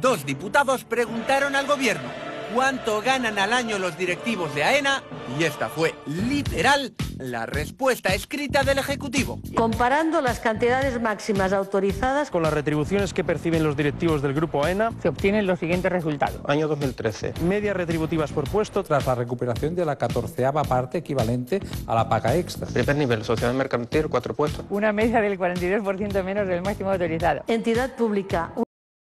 2 diputados preguntaron al gobierno cuánto ganan al año los directivos de AENA y esta fue, literal, la respuesta escrita del Ejecutivo. Comparando las cantidades máximas autorizadas con las retribuciones que perciben los directivos del Grupo AENA, se obtienen los siguientes resultados. Año 2013. Medias retributivas por puesto tras la recuperación de la 14ª parte equivalente a la paga extra. Primer nivel, sociedad mercantil, 4 puestos. Una media del 42% menos del máximo autorizado. Entidad pública,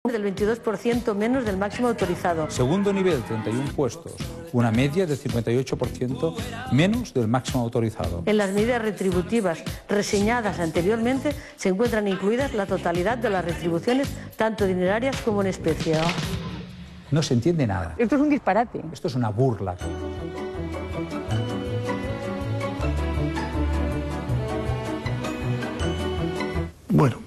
del 22% menos del máximo autorizado. Segundo nivel, 31 puestos, una media del 58% menos del máximo autorizado. En las medidas retributivas reseñadas anteriormente se encuentran incluidas la totalidad de las retribuciones, tanto dinerarias como en especie. No se entiende nada. Esto es un disparate. Esto es una burla. Bueno,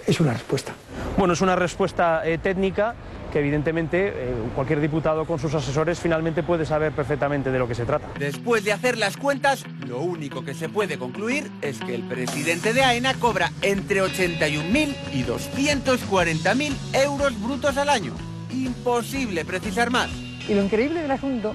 es una respuesta. Bueno, es una respuesta técnica que evidentemente cualquier diputado con sus asesores finalmente puede saber perfectamente de lo que se trata. Después de hacer las cuentas, lo único que se puede concluir es que el presidente de AENA cobra entre 81.000 y 240.000 euros brutos al año. Imposible precisar más. Y lo increíble del asunto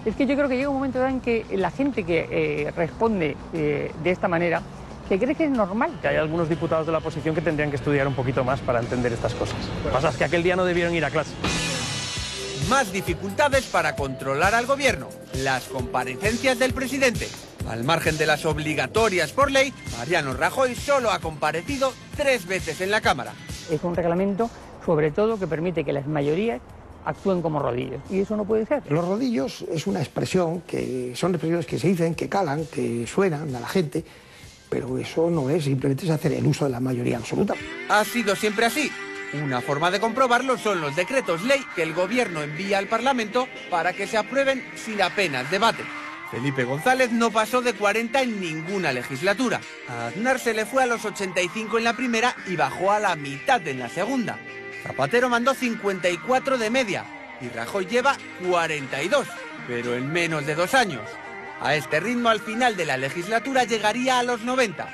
es que yo creo que llega un momento en que la gente que responde de esta manera que cree que es normal. Que hay algunos diputados de la oposición que tendrían que estudiar un poquito más para entender estas cosas. Lo que pasa es que aquel día no debieron ir a clase. Más dificultades para controlar al gobierno. Las comparecencias del presidente. Al margen de las obligatorias por ley, Mariano Rajoy solo ha comparecido 3 veces en la Cámara. Es un reglamento, sobre todo, que permite que las mayorías actúen como rodillos. Y eso no puede ser. Los rodillos es una expresión que son expresiones que se dicen, que calan, que suenan a la gente. Pero eso no es, simplemente es hacer el uso de la mayoría absoluta. Ha sido siempre así. Una forma de comprobarlo son los decretos ley que el gobierno envía al Parlamento para que se aprueben sin apenas debate. Felipe González no pasó de 40 en ninguna legislatura. A Aznar se le fue a los 85 en la primera y bajó a la mitad en la segunda. Zapatero mandó 54 de media y Rajoy lleva 42, pero en menos de 2 años. A este ritmo, al final de la legislatura llegaría a los 90,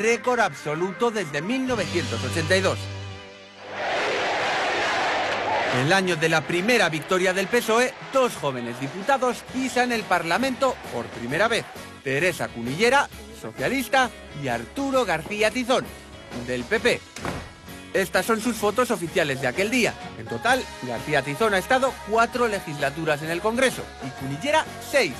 récord absoluto desde 1982. El año de la primera victoria del PSOE, 2 jóvenes diputados pisan el Parlamento por primera vez. Teresa Cunillera, socialista, y Arturo García Tizón, del PP. Estas son sus fotos oficiales de aquel día. En total, García Tizón ha estado 4 legislaturas en el Congreso y Cunillera 6.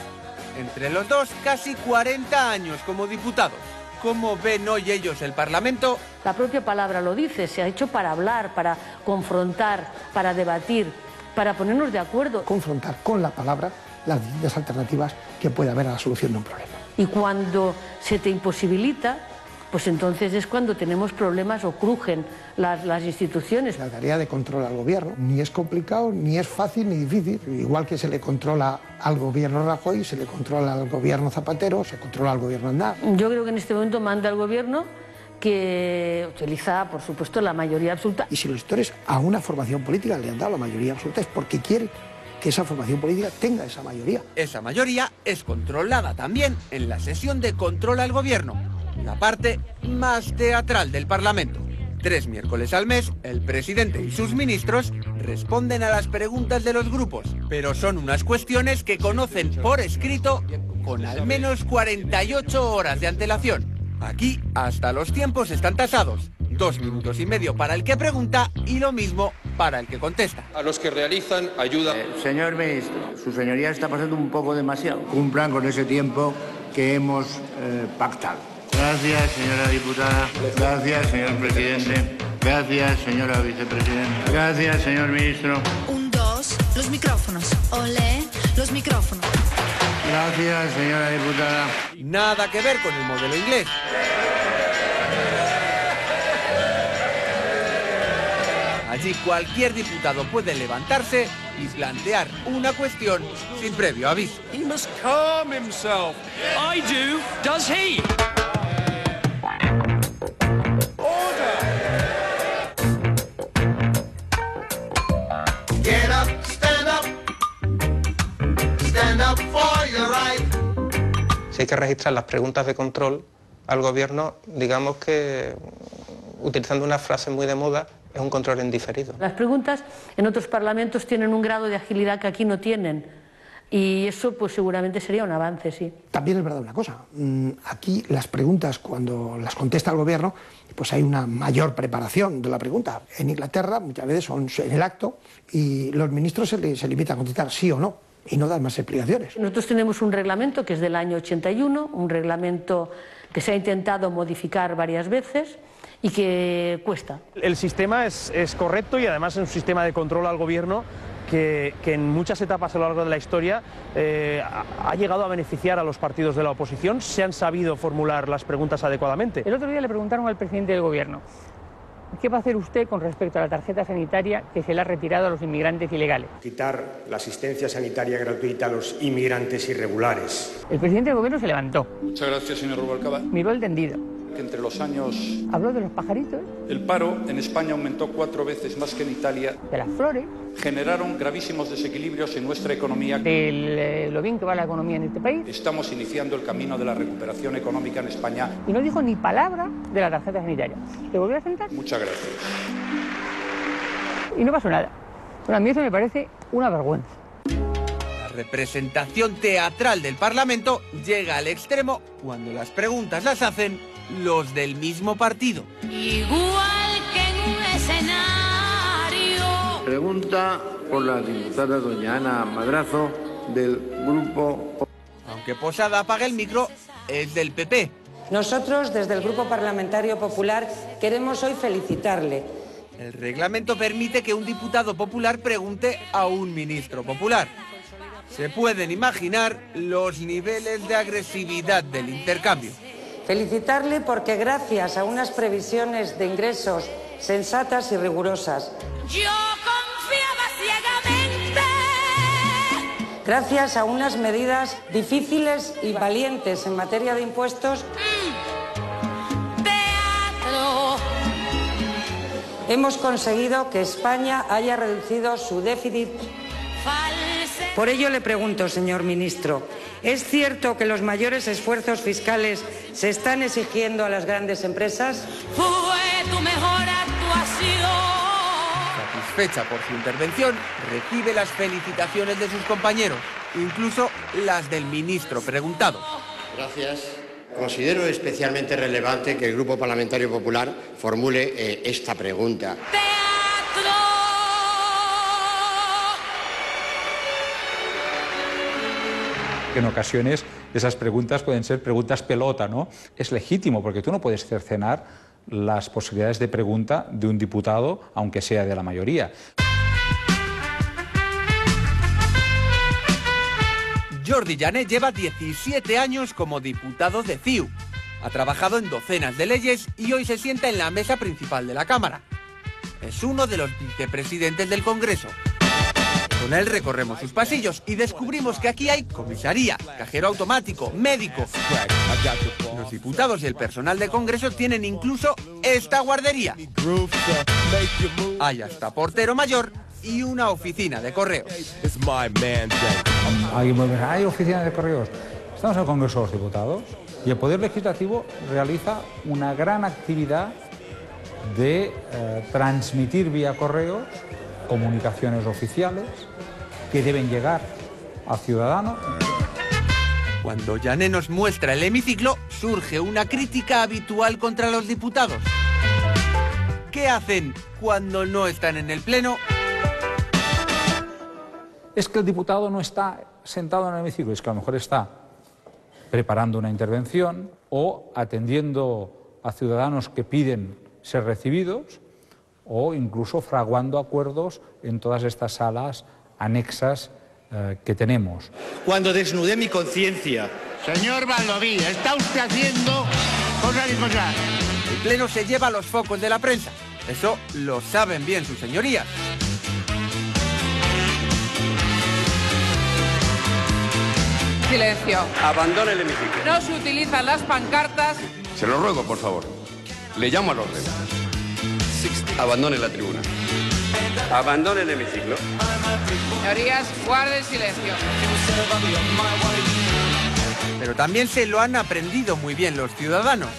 Entre los dos, casi 40 años como diputados. ¿Cómo ven hoy ellos el Parlamento? La propia palabra lo dice, se ha hecho para hablar, para confrontar, para debatir, para ponernos de acuerdo. Confrontar con la palabra las distintas alternativas que puede haber a la solución de un problema. Y cuando se te imposibilita, pues entonces es cuando tenemos problemas o crujen las instituciones. La tarea de control al gobierno ni es complicado, ni es fácil, ni difícil. Igual que se le controla al gobierno Rajoy, se le controla al gobierno Zapatero, se controla al gobierno Aznar. Yo creo que en este momento manda el gobierno que utiliza, por supuesto, la mayoría absoluta. Y si los sectores a una formación política le han dado la mayoría absoluta es porque quieren que esa formación política tenga esa mayoría. Esa mayoría es controlada también en la sesión de control al gobierno, la parte más teatral del Parlamento. 3 miércoles al mes, el presidente y sus ministros responden a las preguntas de los grupos, pero son unas cuestiones que conocen por escrito con al menos 48 horas de antelación. Aquí hasta los tiempos están tasados. 2 minutos y medio para el que pregunta y lo mismo para el que contesta. A los que realizan ayuda. Señor ministro, su señoría está pasando un poco demasiado. Cumplan con ese tiempo que hemos pactado. Gracias, señora diputada. Gracias, señor presidente. Gracias, señora vicepresidenta. Gracias, señor ministro. 1, 2, los micrófonos. Olé, los micrófonos. Gracias, señora diputada. Nada que ver con el modelo inglés. Allí cualquier diputado puede levantarse y plantear una cuestión sin previo aviso. He must calm himself. I do. Does he? Order. Get up, stand up. Stand up for your right. Si hay que registrar las preguntas de control al gobierno, digamos que utilizando una frase muy de moda, Es un control en diferido. Las preguntas en otros parlamentos tienen un grado de agilidad que aquí no tienen. Y eso pues seguramente sería un avance, sí. También es verdad una cosa, aquí las preguntas cuando las contesta el gobierno, pues hay una mayor preparación de la pregunta. En Inglaterra muchas veces son en el acto y los ministros se limitan a contestar sí o no y no dan más explicaciones. Nosotros tenemos un reglamento que es del año 81, un reglamento que se ha intentado modificar varias veces y que cuesta. El sistema es correcto y además es un sistema de control al gobierno que en muchas etapas a lo largo de la historia ha llegado a beneficiar a los partidos de la oposición. Se han sabido formular las preguntas adecuadamente. El otro día le preguntaron al presidente del gobierno, ¿qué va a hacer usted con respecto a la tarjeta sanitaria que se le ha retirado a los inmigrantes ilegales? Quitar la asistencia sanitaria gratuita a los inmigrantes irregulares. El presidente del gobierno se levantó. Muchas gracias, señor Rubalcaba. Miró el tendido. Que entre los años... Habló de los pajaritos. El paro en España aumentó 4 veces más que en Italia. De las flores. Generaron gravísimos desequilibrios en nuestra economía. De lo bien que va la economía en este país. Estamos iniciando el camino de la recuperación económica en España. Y no dijo ni palabra de la tarjeta sanitaria. ¿Se volvió a sentar? Muchas gracias. Y no pasó nada. Bueno, a mí eso me parece una vergüenza. La representación teatral del Parlamento llega al extremo cuando las preguntas las hacen los del mismo partido. Igual que en un escenario. Pregunta por la diputada doña Ana Madrazo del Grupo... Aunque Posada apaga el micro, es del PP. Nosotros, desde el Grupo Parlamentario Popular, queremos hoy felicitarle. El reglamento permite que un diputado popular pregunte a un ministro popular. Se pueden imaginar los niveles de agresividad del intercambio. Felicitarle porque gracias a unas previsiones de ingresos sensatas y rigurosas. Yo confiaba ciegamente. Gracias a unas medidas difíciles y valientes en materia de impuestos. Teatro. Hemos conseguido que España haya reducido su déficit. Por ello le pregunto, señor ministro, ¿es cierto que los mayores esfuerzos fiscales se están exigiendo a las grandes empresas? Fue tu mejor actuación. Satisfecha por su intervención, recibe las felicitaciones de sus compañeros, incluso las del ministro preguntado. Gracias. Considero especialmente relevante que el Grupo Parlamentario Popular formule esta pregunta. En ocasiones esas preguntas pueden ser preguntas pelota, ¿no? Es legítimo porque tú no puedes cercenar las posibilidades de pregunta de un diputado, aunque sea de la mayoría. Jordi Jané lleva 17 años como diputado de CiU. Ha trabajado en docenas de leyes y hoy se sienta en la mesa principal de la Cámara. Es uno de los vicepresidentes del Congreso. Con él recorremos sus pasillos y descubrimos que aquí hay comisaría, cajero automático, médico. Los diputados y el personal de Congreso tienen incluso esta guardería. Hay hasta portero mayor y una oficina de correos. ¿Hay oficina de correos? Estamos en el Congreso de los Diputados y el Poder Legislativo realiza una gran actividad de transmitir vía correos comunicaciones oficiales que deben llegar a ciudadanos. Cuando Jané nos muestra el hemiciclo, surge una crítica habitual contra los diputados. ¿Qué hacen cuando no están en el Pleno? Es que el diputado no está sentado en el hemiciclo, es que a lo mejor está preparando una intervención o atendiendo a ciudadanos que piden ser recibidos, o incluso fraguando acuerdos en todas estas salas anexas que tenemos. Cuando desnudé mi conciencia. Señor Baldoví, está usted haciendo cosas y cosas. El Pleno se lleva los focos de la prensa. Eso lo saben bien sus señorías. Silencio. Abandone el hemiciclo. No se utilizan las pancartas. Se lo ruego, por favor. Le llamo al orden. Abandone la tribuna. Abandone el hemiciclo. Señorías, guarden silencio. Pero también se lo han aprendido muy bien los ciudadanos.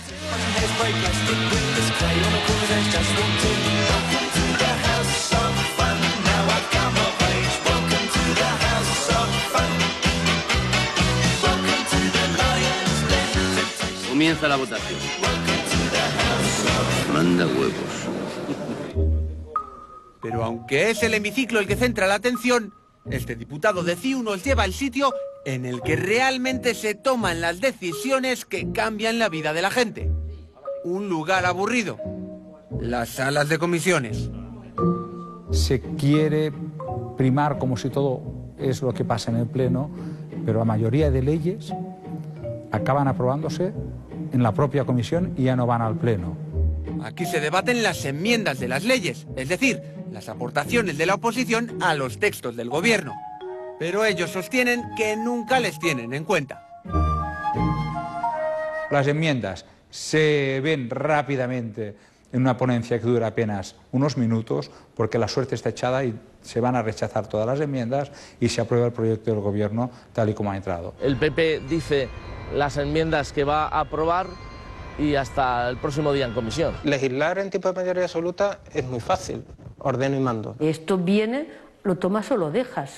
Comienza la votación. Manda huevos. Pero aunque es el hemiciclo el que centra la atención, este diputado de CiU nos lleva al sitio en el que realmente se toman las decisiones que cambian la vida de la gente. Un lugar aburrido. Las salas de comisiones. Se quiere primar como si todo es lo que pasa en el Pleno, pero la mayoría de leyes acaban aprobándose en la propia comisión y ya no van al Pleno. Aquí se debaten las enmiendas de las leyes, es decir, las aportaciones de la oposición a los textos del gobierno. Pero ellos sostienen que nunca les tienen en cuenta. Las enmiendas se ven rápidamente en una ponencia que dura apenas unos minutos, porque la suerte está echada y se van a rechazar todas las enmiendas y se aprueba el proyecto del gobierno tal y como ha entrado. El PP dice las enmiendas que va a aprobar y hasta el próximo día en comisión. Legislar en tipo de mayoría absoluta es muy fácil, ordeno y mando. Esto viene, lo tomas o lo dejas.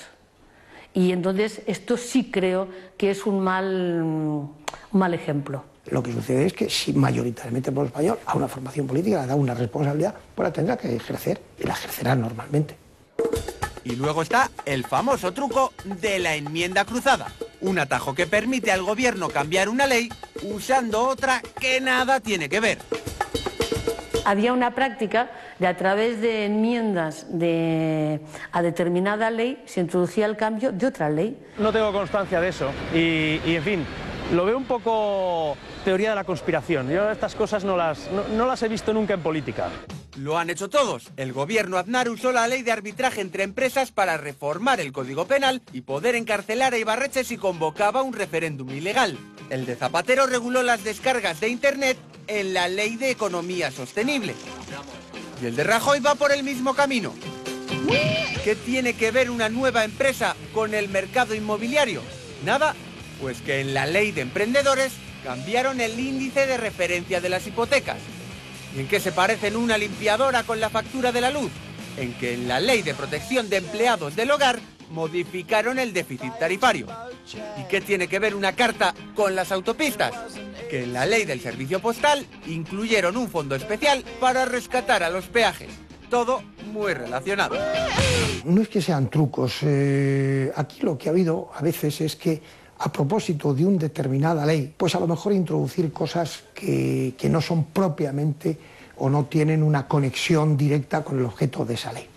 Y entonces esto sí creo que es un mal ejemplo. Lo que sucede es que si mayoritariamente el pueblo español a una formación política le da una responsabilidad, pues la tendrá que ejercer y la ejercerá normalmente. Y luego está el famoso truco de la enmienda cruzada. Un atajo que permite al gobierno cambiar una ley usando otra que nada tiene que ver. Había una práctica de a través de enmiendas a determinada ley se introducía el cambio de otra ley. No tengo constancia de eso y en fin, lo veo un poco teoría de la conspiración. Yo estas cosas no las he visto nunca en política. Lo han hecho todos. El gobierno Aznar usó la ley de arbitraje entre empresas para reformar el Código Penal y poder encarcelar a Ibarretxe si convocaba un referéndum ilegal. El de Zapatero reguló las descargas de Internet en la Ley de Economía Sostenible. Y el de Rajoy va por el mismo camino. ¿Qué tiene que ver una nueva empresa con el mercado inmobiliario? Nada, pues que en la Ley de Emprendedores cambiaron el índice de referencia de las hipotecas. ¿Y en qué se parecen una limpiadora con la factura de la luz? En que en la Ley de Protección de Empleados del Hogar modificaron el déficit tarifario. ¿Y qué tiene que ver una carta con las autopistas? Que en la Ley del Servicio Postal incluyeron un fondo especial para rescatar a los peajes. Todo muy relacionado. No es que sean trucos. Aquí lo que ha habido a veces es que a propósito de una determinada ley, pues a lo mejor introducir cosas que no son propiamente o no tienen una conexión directa con el objeto de esa ley.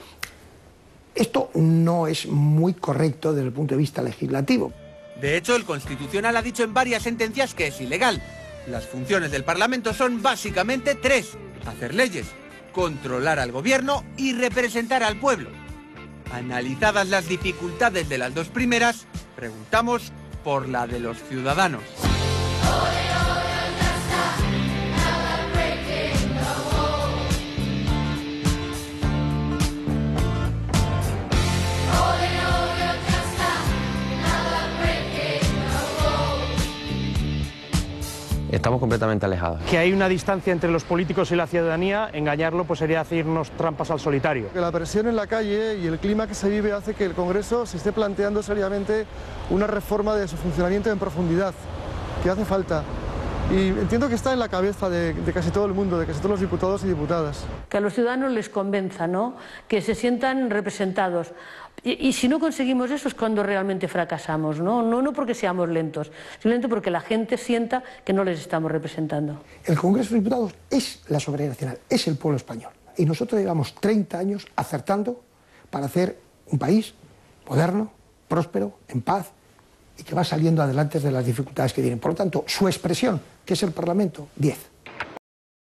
Esto no es muy correcto desde el punto de vista legislativo. De hecho, el Constitucional ha dicho en varias sentencias que es ilegal. Las funciones del Parlamento son básicamente tres: hacer leyes, controlar al gobierno y representar al pueblo. Analizadas las dificultades de las dos primeras, preguntamos por la de los ciudadanos. Estamos completamente alejados. Que hay una distancia entre los políticos y la ciudadanía, engañarlo pues sería hacernos trampas al solitario. Que la presión en la calle y el clima que se vive hace que el Congreso se esté planteando seriamente una reforma de su funcionamiento en profundidad, que hace falta. Y entiendo que está en la cabeza de casi todo el mundo, de casi todos los diputados y diputadas. Que a los ciudadanos les convenza, ¿no? Que se sientan representados. Y si no conseguimos eso es cuando realmente fracasamos, ¿no? No porque seamos lentos, simplemente porque la gente sienta que no les estamos representando. El Congreso de Diputados es la soberanía nacional, es el pueblo español. Y nosotros llevamos 30 años acertando para hacer un país moderno, próspero, en paz y que va saliendo adelante de las dificultades que tienen. Por lo tanto, su expresión, que es el Parlamento, 10.